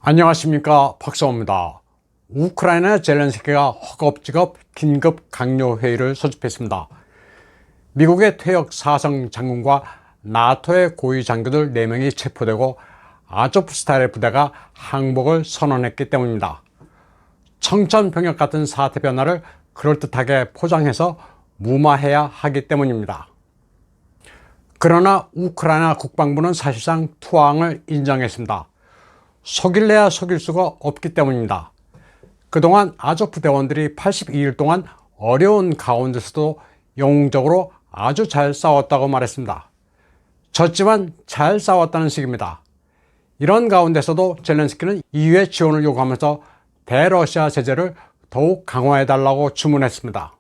안녕하십니까, 박사호입니다. 우크라이나 젤렌스키가 허겁지겁 긴급 강요회의를 소집했습니다. 미국의 퇴역 사성 장군과 나토의 고위 장교들 4명이 체포되고 아조프스탈의 부대가 항복을 선언했기 때문입니다. 청천벽력 같은 사태 변화를 그럴듯하게 포장해서 무마해야 하기 때문입니다. 그러나 우크라이나 국방부는 사실상 투항을 인정했습니다. 속일래야 속일 수가 없기 때문입니다. 그동안 아조프 대원들이 82일 동안 어려운 가운데서도 영웅적으로 아주 잘 싸웠다고 말했습니다. 졌지만 잘 싸웠다는 식입니다. 이런 가운데서도 젤렌스키는 EU의 지원을 요구하면서 대러시아 제재를 더욱 강화해달라고 주문했습니다.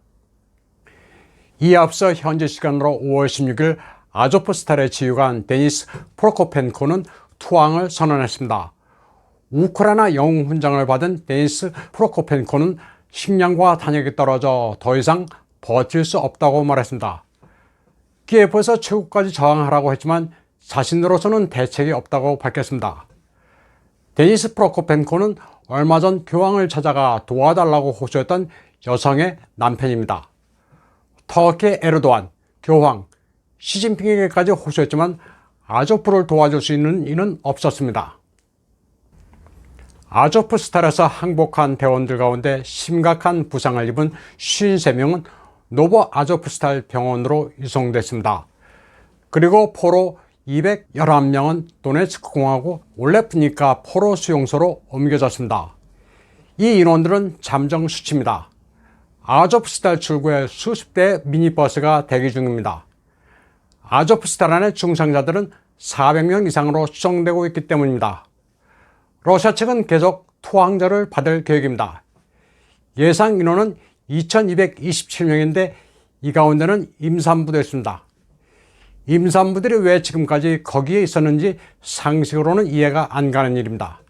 이에 앞서 현지 시간으로 5월 16일 아조프스탈의 지휘관 데니스 프로코펜코는 투항을 선언했습니다. 우크라이나 영웅 훈장을 받은 데니스 프로코펜코는 식량과 탄약이 떨어져 더 이상 버틸 수 없다고 말했습니다. 키예프에서 최후까지 저항하라고 했지만 자신으로서는 대책이 없다고 밝혔습니다. 데니스 프로코펜코는 얼마 전 교황을 찾아가 도와달라고 호소했던 여성의 남편입니다. 터키 에르도안, 교황, 시진핑에게까지 호소했지만 아조프를 도와줄 수 있는 이는 없었습니다. 아조프스탈에서 항복한 대원들 가운데 심각한 부상을 입은 53명은 노보 아조프스탈 병원으로 이송됐습니다. 그리고 포로 211명은 도네츠크 공화국 올레프니카 포로 수용소로 옮겨졌습니다. 이 인원들은 잠정 수치입니다. 아조프스탈 출구에 수십 대의 미니버스가 대기 중입니다. 아조프스탈 안의 중상자들은 400명 이상으로 추정되고 있기 때문입니다. 러시아 측은 계속 투항자를 받을 계획입니다. 예상 인원은 2227명인데 이 가운데는 임산부도 있습니다. 임산부들이 왜 지금까지 거기에 있었는지 상식으로는 이해가 안 가는 일입니다.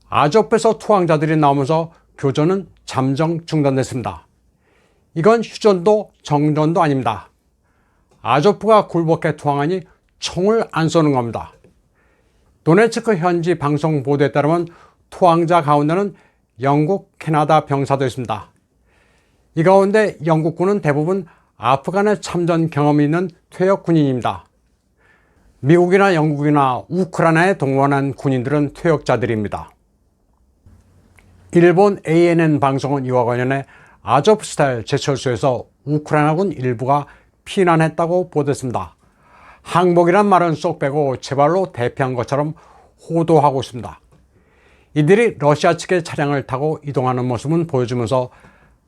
아조프에서 투항자들이 나오면서 교전은 잠정 중단됐습니다. 이건 휴전도 정전도 아닙니다. 아조프가 굴복해 투항하니 총을 안 쏘는 겁니다. 도네츠크 현지 방송 보도에 따르면 투항자 가운데는 영국, 캐나다 병사도 있습니다. 이 가운데 영국군은 대부분 아프간에 참전 경험이 있는 퇴역 군인입니다. 미국이나 영국이나 우크라이나에 동원한 군인들은 퇴역자들입니다. 일본 ANN 방송은 이와 관련해 아조프스탈 제철소에서 우크라이나군 일부가 피난했다고 보도했습니다. 항복이란 말은 쏙 빼고 제 발로 대피한 것처럼 호도하고 있습니다. 이들이 러시아 측의 차량을 타고 이동하는 모습은 보여주면서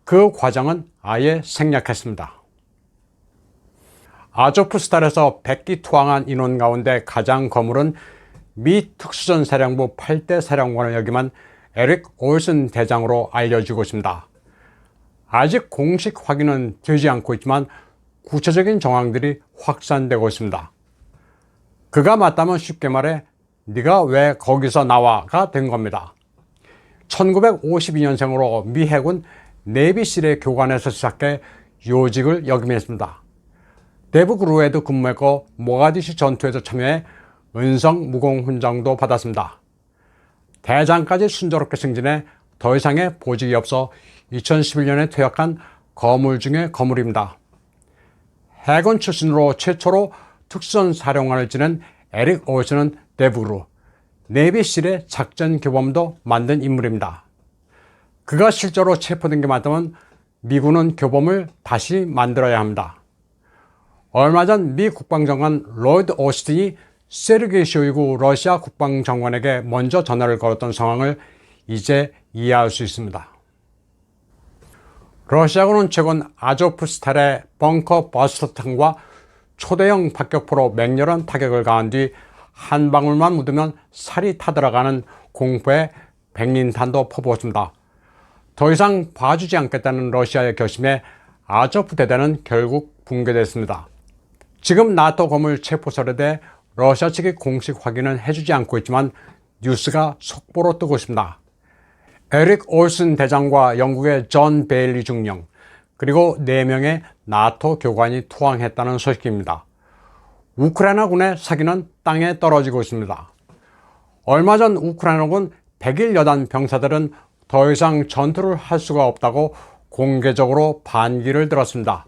그 과정은 아예 생략했습니다. 아조프스탈에서 100기 투항한 인원 가운데 가장 거물은 미 특수전 사령부 8대 사령관을 역임한 에릭 올슨 대장으로 알려지고 있습니다. 아직 공식 확인은 되지 않고 있지만 구체적인 정황들이 확산되고 있습니다. 그가 맞다면 쉽게 말해 네가 왜 거기서 나와가 된 겁니다. 1952년생으로 미 해군 네비실의 교관에서 시작해 요직을 역임했습니다. 데브그루에도 근무했고 모가디슈 전투에도 참여해 은성 무공 훈장도 받았습니다. 대장까지 순조롭게 승진해 더 이상의 보직이 없어 2011년에 퇴역한 거물 중의 거물입니다. 해군 출신으로 최초로 특수전 사령관을 지낸 에릭 올슨은 데브그루, 네비실의 작전 교범도 만든 인물입니다. 그가 실제로 체포된 게 맞다면 미군은 교범을 다시 만들어야 합니다. 얼마 전 미 국방장관 로이드 오스틴이 세르게이 쇼이구 러시아 국방장관에게 먼저 전화를 걸었던 상황을 이제 이해할 수 있습니다. 러시아군은 최근 아조프스탈의 벙커 버스터탄과 초대형 박격포로 맹렬한 타격을 가한 뒤 한 방울만 묻으면 살이 타들어가는 공포의 백린탄도 퍼부었습니다. 더 이상 봐주지 않겠다는 러시아의 결심에 아조프 대대는 결국 붕괴됐습니다. 지금 나토 거물 체포설에 대해 러시아 측이 공식 확인은 해주지 않고 있지만 뉴스가 속보로 뜨고 있습니다. 에릭 올슨 대장과 영국의 존 베일리 중령, 그리고 4명의 나토 교관이 투항했다는 소식입니다. 우크라이나군의 사기는 땅에 떨어지고 있습니다. 얼마 전 우크라이나군 100일 여단 병사들은 더 이상 전투를 할 수가 없다고 공개적으로 반기를 들었습니다.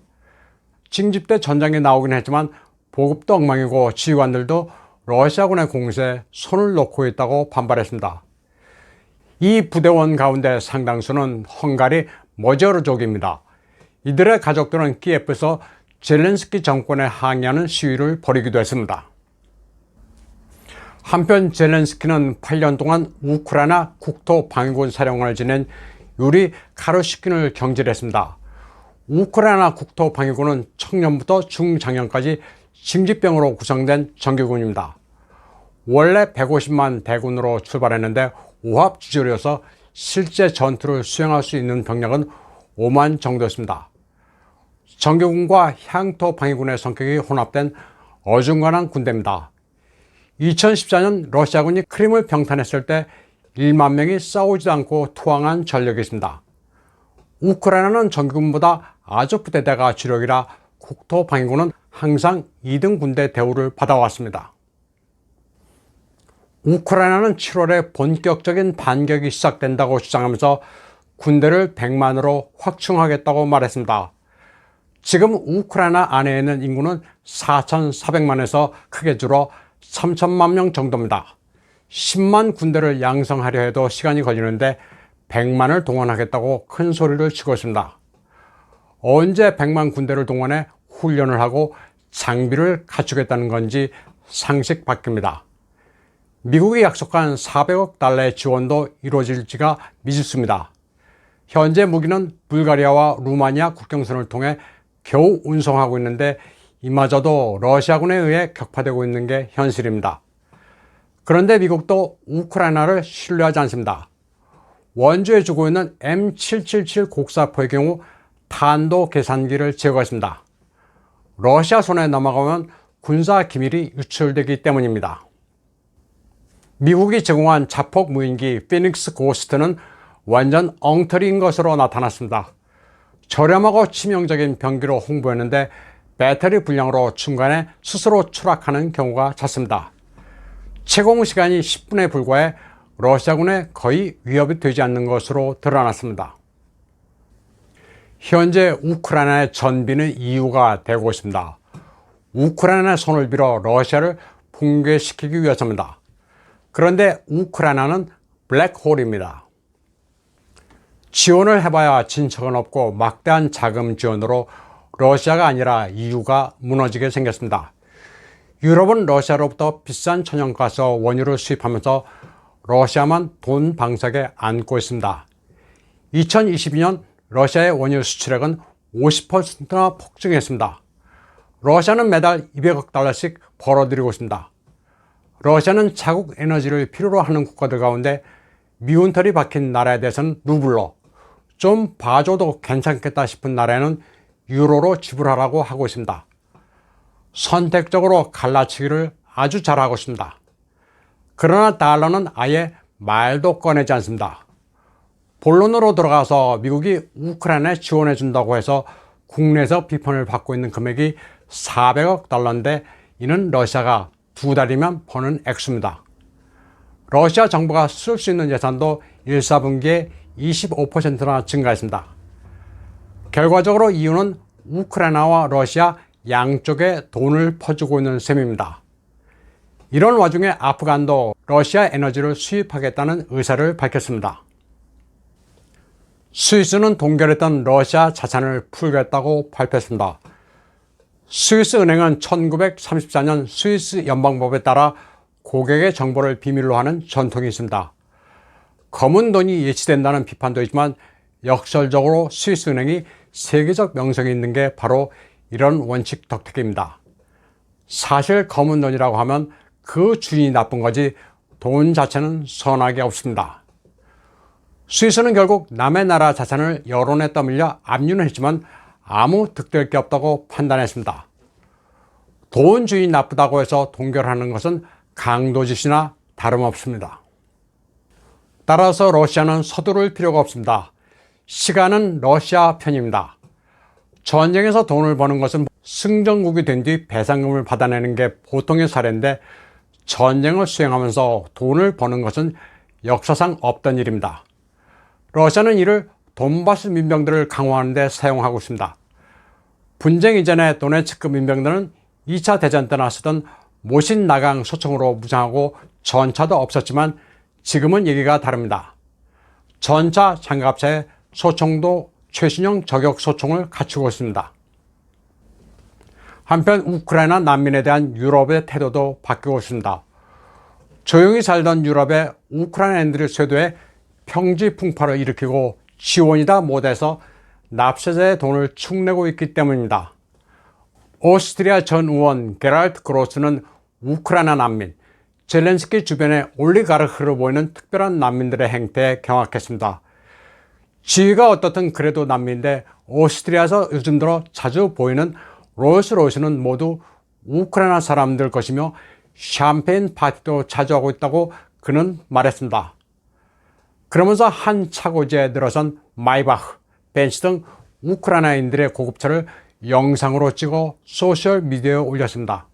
징집대 전장에 나오긴 했지만 보급도 엉망이고 지휘관들도 러시아군의 공세에 손을 놓고 있다고 반발했습니다. 이 부대원 가운데 상당수는 헝가리 머저르족입니다. 이들의 가족들은 키예프에서 젤렌스키 정권에 항의하는 시위를 벌이기도 했습니다. 한편 젤렌스키는 8년 동안 우크라이나 국토방위군 사령관을 지낸 유리 카루시킨을 경질했습니다. 우크라이나 국토방위군은 청년부터 중장년까지 징집병으로 구성된 정규군입니다. 원래 150만 대군으로 출발했는데 오합지졸이어서 실제 전투를 수행할 수 있는 병력은 5만 정도였습니다. 정규군과 향토방위군의 성격이 혼합된 어중간한 군대입니다. 2014년 러시아군이 크림을 병탄했을 때 1만 명이 싸우지도 않고 투항한 전력이 있습니다. 우크라이나는 정규군보다 아조프 대대가 주력이라 국토방위군은 항상 2등 군대 대우를 받아왔습니다. 우크라이나는 7월에 본격적인 반격이 시작된다고 주장하면서 군대를 100만으로 확충하겠다고 말했습니다. 지금 우크라이나 안에 있는 인구는 4,400만에서 크게 줄어 3천만 명 정도입니다. 10만 군대를 양성하려 해도 시간이 걸리는데 100만을 동원하겠다고 큰 소리를 치고 있습니다. 언제 100만 군대를 동원해 훈련을 하고 장비를 갖추겠다는 건지 상식 바뀝니다. 미국이 약속한 400억 달러의 지원도 이루어질지가 미지수입니다. 현재 무기는 불가리아와 루마니아 국경선을 통해 겨우 운송하고 있는데 이마저도 러시아군에 의해 격파되고 있는 게 현실입니다. 그런데 미국도 우크라이나를 신뢰하지 않습니다. 원주에 주고 있는 M777 곡사포의 경우 탄도 계산기를 제거했습니다. 러시아 손에 넘어가면 군사 기밀이 유출되기 때문입니다. 미국이 제공한 자폭 무인기 피닉스 고스트는 완전 엉터리인 것으로 나타났습니다. 저렴하고 치명적인 병기로 홍보했는데 배터리 불량으로 중간에 스스로 추락하는 경우가 잦습니다. 채공 시간이 10분에 불과해 러시아군에 거의 위협이 되지 않는 것으로 드러났습니다. 현재 우크라이나의 전비는 이유가 되고 있습니다. 우크라이나의 손을 빌어 러시아를 붕괴시키기 위해서입니다. 그런데 우크라이나는 블랙홀입니다. 지원을 해봐야 진척은 없고 막대한 자금 지원으로 러시아가 아니라 EU가 무너지게 생겼습니다. 유럽은 러시아로부터 비싼 천연가스 원유를 수입하면서 러시아만 돈 방석에 안고 있습니다. 2022년 러시아의 원유 수출액은 50%나 폭증했습니다. 러시아는 매달 200억 달러씩 벌어들이고 있습니다. 러시아는 자국 에너지를 필요로 하는 국가들 가운데 미운 털이 박힌 나라에 대해서는 루블로, 좀 봐줘도 괜찮겠다 싶은 나라에는 유로로 지불하라고 하고 있습니다. 선택적으로 갈라치기를 아주 잘하고 있습니다. 그러나 달러는 아예 말도 꺼내지 않습니다. 본론으로 들어가서 미국이 우크라이나에 지원해 준다고 해서 국내에서 비판을 받고 있는 금액이 400억 달러인데 이는 러시아가 2달이면 버는 액수입니다. 러시아 정부가 쓸 수 있는 예산도 1, 4분기에 25%나 증가했습니다. 결과적으로 EU는 우크라이나와 러시아 양쪽에 돈을 퍼주고 있는 셈입니다. 이런 와중에 아프간도 러시아 에너지를 수입하겠다는 의사를 밝혔습니다. 스위스는 동결했던 러시아 자산을 풀겠다고 발표했습니다. 스위스 은행은 1934년 스위스 연방법에 따라 고객의 정보를 비밀로 하는 전통이 있습니다. 검은 돈이 예치된다는 비판도 있지만 역설적으로 스위스 은행이 세계적 명성이 있는 게 바로 이런 원칙 덕택입니다. 사실 검은 돈이라고 하면 그 주인이 나쁜 거지 돈 자체는 선악이 없습니다. 스위스는 결국 남의 나라 자산을 여론에 떠밀려 압류는 했지만 아무 득될 게 없다고 판단했습니다. 돈 주인이 나쁘다고 해서 동결하는 것은 강도짓이나 다름없습니다. 따라서 러시아는 서두를 필요가 없습니다. 시간은 러시아 편입니다. 전쟁에서 돈을 버는 것은 승전국이 된 뒤 배상금을 받아내는 게 보통의 사례인데 전쟁을 수행하면서 돈을 버는 것은 역사상 없던 일입니다. 러시아는 이를 돈바스 민병들을 강화하는 데 사용하고 있습니다. 분쟁 이전에 도네츠크 민병들은 2차 대전 때나 쓰던 모신 나강 소총으로 무장하고 전차도 없었지만 지금은 얘기가 다릅니다. 전차, 장갑차에 소총도 최신형 저격 소총을 갖추고 있습니다. 한편 우크라이나 난민에 대한 유럽의 태도도 바뀌고 있습니다. 조용히 살던 유럽의 우크라이나인들의 쇄도에 평지 풍파를 일으키고 지원이 다 못해서 납세자의 돈을 축내고 있기 때문입니다. 오스트리아 전 의원 게랄트 그로스는 우크라이나 난민, 젤렌스키 주변의 올리가르크로 보이는 특별한 난민들의 행태에 경악했습니다. 지위가 어떻든 그래도 난민인데 오스트리아에서 요즘 들어 자주 보이는 롤스로이스는 모두 우크라이나 사람들 것이며 샴페인 파티도 자주 하고 있다고 그는 말했습니다. 그러면서 한 차고지에 들어선 마이바흐, 벤츠 등 우크라이나인들의 고급차를 영상으로 찍어 소셜미디어에 올렸습니다.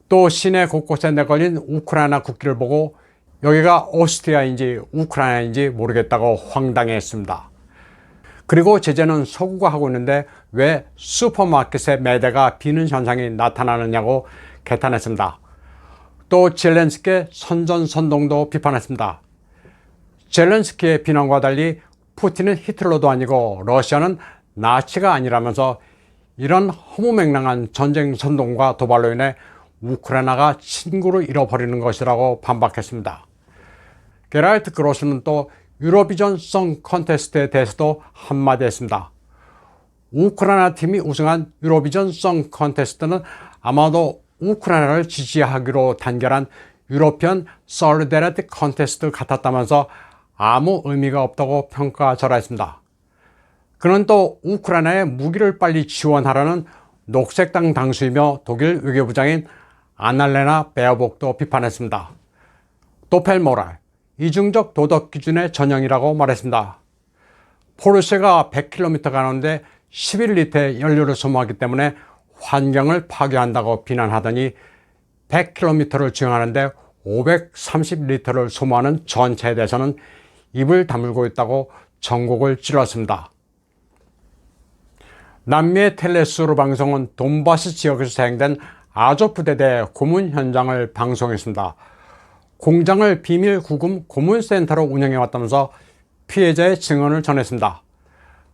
또 시내 곳곳에 내걸린 우크라이나 국기를 보고 여기가 오스트리아인지 우크라이나인지 모르겠다고 황당해했습니다. 그리고 제재는 서구가 하고 있는데 왜 슈퍼마켓의 매대가 비는 현상이 나타나느냐고 개탄했습니다. 또 젤렌스키의 선전선동도 비판했습니다. 젤렌스키의 비난과 달리 푸틴은 히틀러도 아니고 러시아는 나치가 아니라면서 이런 허무맹랑한 전쟁 선동과 도발로 인해 우크라이나가 친구를 잃어버리는 것이라고 반박했습니다. 게랄트 그로스는 또 유로비전 송 컨테스트에 대해서도 한마디 했습니다. 우크라이나 팀이 우승한 유로비전 송 컨테스트는 아마도 우크라이나를 지지하기로 단결한 유로피언 솔리다리티 컨테스트 같았다면서 아무 의미가 없다고 평가절하했습니다. 그는 또 우크라이나에 무기를 빨리 지원하라는 녹색당 당수이며 독일 외교부장인 아날레나 베어복도 비판했습니다. 도펠모랄, 이중적 도덕 기준의 전형이라고 말했습니다. 포르쉐가 100km 가는데 11리터의 연료를 소모하기 때문에 환경을 파괴한다고 비난하더니 100km를 주행하는데 530리터를 소모하는 전차에 대해서는 입을 다물고 있다고 전곡을 찔렀습니다. 남미의 텔레스루 방송은 돈바스 지역에서 사용된 아조프 대대 고문 현장을 방송했습니다. 공장을 비밀 구금 고문센터로 운영해왔다면서 피해자의 증언을 전했습니다.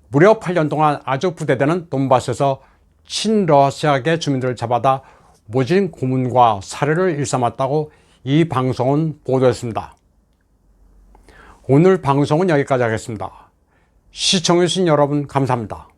무려 8년 동안 아조프 대대는 돈바스에서 친러시아계 주민들을 잡아다 모진 고문과 살해를 일삼았다고 이 방송은 보도했습니다. 오늘 방송은 여기까지 하겠습니다. 시청해주신 여러분 감사합니다.